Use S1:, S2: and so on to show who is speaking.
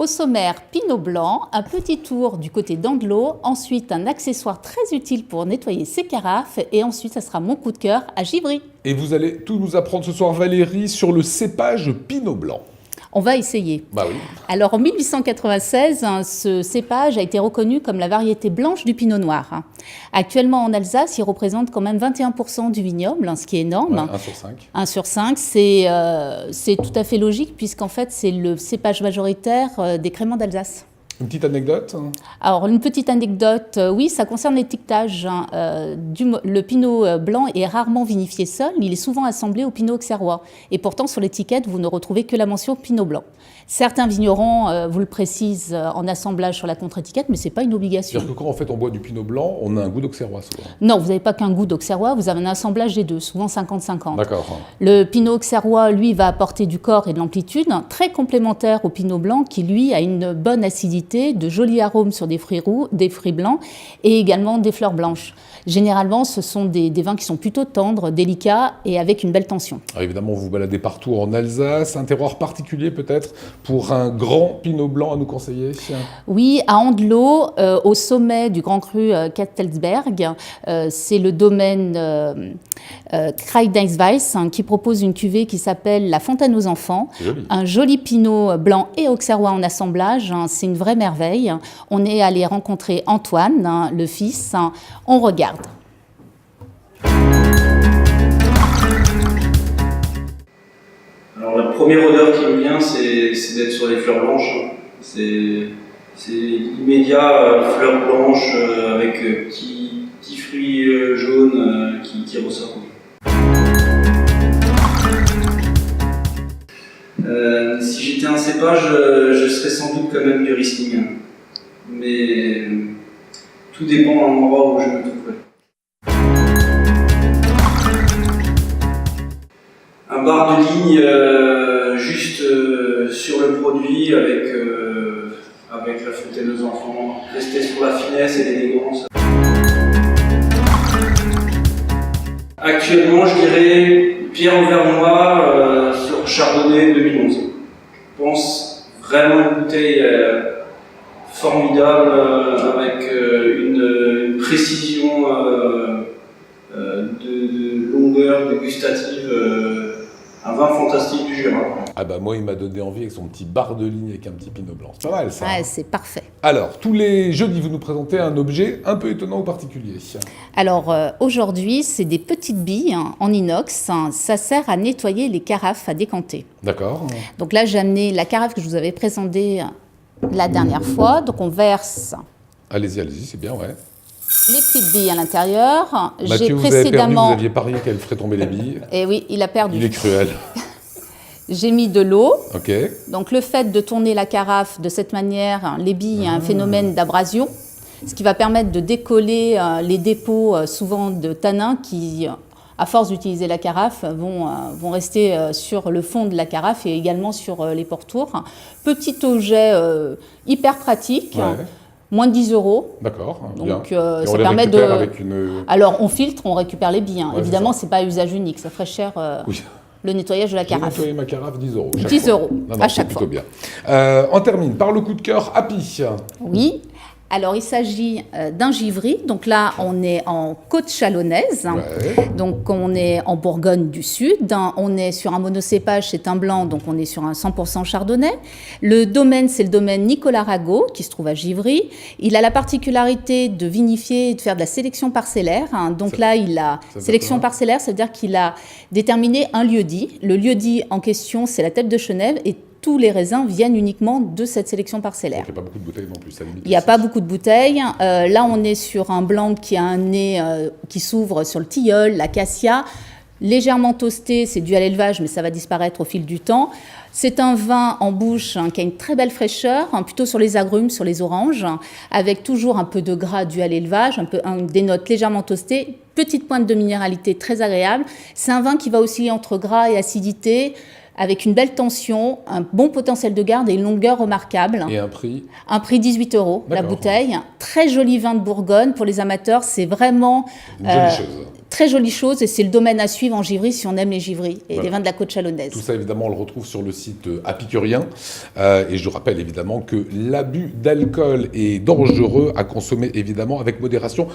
S1: Au sommaire, Pinot Blanc, un petit tour du côté d'Andlau, ensuite un accessoire très utile pour nettoyer ses carafes et ensuite ça sera mon coup de cœur à Givry.
S2: Et vous allez tout nous apprendre ce soir, Valérie, sur le cépage Pinot Blanc.
S1: On va essayer.
S2: Bah oui.
S1: Alors en 1896, ce cépage a été reconnu comme la variété blanche du Pinot Noir. Actuellement en Alsace, il représente quand même 21% du vignoble, ce qui est énorme.
S2: Ouais, 1 sur 5.
S1: 1 sur 5, c'est tout à fait logique puisqu'en fait c'est le cépage majoritaire des créments d'Alsace.
S2: Une petite anecdote?
S1: Alors, une petite anecdote, oui, ça concerne l'étiquetage. Le pinot blanc est rarement vinifié seul, il est souvent assemblé au pinot auxerrois. Et pourtant, sur l'étiquette, vous ne retrouvez que la mention pinot blanc. Certains vignerons vous le précisent en assemblage sur la contre-étiquette, mais ce n'est pas une obligation.
S2: C'est-à-dire que quand en fait on boit du pinot blanc, on a un goût d'auxerrois souvent.
S1: Non, vous n'avez pas qu'un goût d'auxerrois, vous avez un assemblage des deux, souvent 50-50.
S2: D'accord.
S1: Le pinot auxerrois, lui, va apporter du corps et de l'amplitude, très complémentaire au pinot blanc qui, lui, a une bonne acidité, de jolis arômes sur des fruits blancs et également des fleurs blanches. Généralement, ce sont des vins qui sont plutôt tendres, délicats et avec une belle tension.
S2: Alors évidemment, vous baladez partout en Alsace, un terroir particulier peut-être pour un grand pinot blanc à nous conseiller?
S1: Oui, à Andlau, au sommet du Grand Cru Cattelsberg, c'est le domaine Kreideinsweiss qui propose une cuvée qui s'appelle La Fontaine aux enfants.
S2: Joli.
S1: Un joli pinot blanc et auxerrois en assemblage, c'est une vraie merveille. On est allé rencontrer Antoine, le fils. On regarde.
S3: Alors la première odeur qui me vient, c'est d'être sur les fleurs blanches. C'est immédiat, fleurs blanches avec petits fruits jaunes qui ressortent. Si j'étais un cépage, je serais sans doute quand même du Riesling. Mais tout dépend de l'endroit où je me trouverai. Un bar de ligne juste sur le produit avec la fontaine aux enfants, rester sur la finesse et l'élégance. Actuellement, je dirais Pierre Auvernois sur Chardonnay 2011. Je pense vraiment une bouteille formidable avec une précision de longueur dégustative. Un vin fantastique du Jura.
S2: Ah bah moi, il m'a donné envie avec son petit bar de ligne avec un petit pinot blanc. C'est pas mal ça.
S1: Ouais, c'est parfait.
S2: Alors, tous les jeudis, vous nous présentez un objet un peu étonnant ou particulier.
S1: Alors aujourd'hui, c'est des petites billes en inox. Ça sert à nettoyer les carafes à décanter.
S2: D'accord.
S1: Donc là, j'ai amené la carafe que je vous avais présentée la dernière fois. Donc on verse
S2: Allez-y, c'est bien, ouais.
S1: les petites billes à l'intérieur.
S2: Mathieu, vous avez perdu, vous aviez parié qu'elle ferait tomber les billes.
S1: Et oui, il a perdu.
S2: Il est cruel.
S1: J'ai mis de l'eau.
S2: Ok.
S1: Donc le fait de tourner la carafe de cette manière, les billes, un phénomène d'abrasion, ce qui va permettre de décoller les dépôts souvent de tanins qui, à force d'utiliser la carafe, vont rester sur le fond de la carafe et également sur les pourtours. Petit objet hyper pratique.
S2: Ouais.
S1: Moins de 10 €.
S2: D'accord,
S1: donc
S2: bien.
S1: ça permet de.
S2: Avec une...
S1: Alors on filtre, on récupère les billes.
S2: Ouais,
S1: évidemment, c'est pas à usage unique, ça ferait cher
S2: Oui.
S1: le nettoyage de la
S2: J'ai
S1: carafe.
S2: nettoyé ma carafe, 10 €.
S1: 10 € à chaque
S2: plutôt
S1: fois.
S2: Bien. On termine par le coup de cœur Happy.
S1: Oui. Alors, il s'agit d'un Givry. Donc là, on est en côte chalonnaise.
S2: Ouais.
S1: Donc, on est en Bourgogne du Sud. On est sur un monocépage, c'est un blanc, donc on est sur un 100% chardonnay. Le domaine, c'est le domaine Nicolas Rago, qui se trouve à Givry. Il a la particularité de vinifier et de faire de la sélection parcellaire. Donc là, il a sélection parcellaire, ça veut dire qu'il a déterminé un lieu-dit. Le lieu-dit en question, c'est la Tête de Chenève. Et tous les raisins viennent uniquement de cette sélection parcellaire.
S2: Donc il n'y a pas beaucoup de bouteilles non plus, ça limite.
S1: Il n'y a pas beaucoup de bouteilles. Là, on est sur un blanc qui a un nez qui s'ouvre sur le tilleul, l'acacia. Légèrement toasté, c'est dû à l'élevage, mais ça va disparaître au fil du temps. C'est un vin en bouche qui a une très belle fraîcheur, plutôt sur les agrumes, sur les oranges, avec toujours un peu de gras dû à l'élevage, des notes légèrement toastées, petite pointe de minéralité très agréable. C'est un vin qui va aussi entre gras et acidité, avec une belle tension, un bon potentiel de garde et une longueur remarquable.
S2: Et un prix?
S1: Un prix 18 € la bouteille. Très joli vin de Bourgogne pour les amateurs, c'est vraiment
S2: une jolie chose.
S1: Très jolie chose, et c'est le domaine à suivre en Givry si on aime les givries et
S2: Voilà.
S1: les vins de la côte chalonnaise.
S2: Tout ça, évidemment, on le retrouve sur le site Apicurien. Et je rappelle évidemment que l'abus d'alcool est dangereux à consommer, évidemment, avec modération.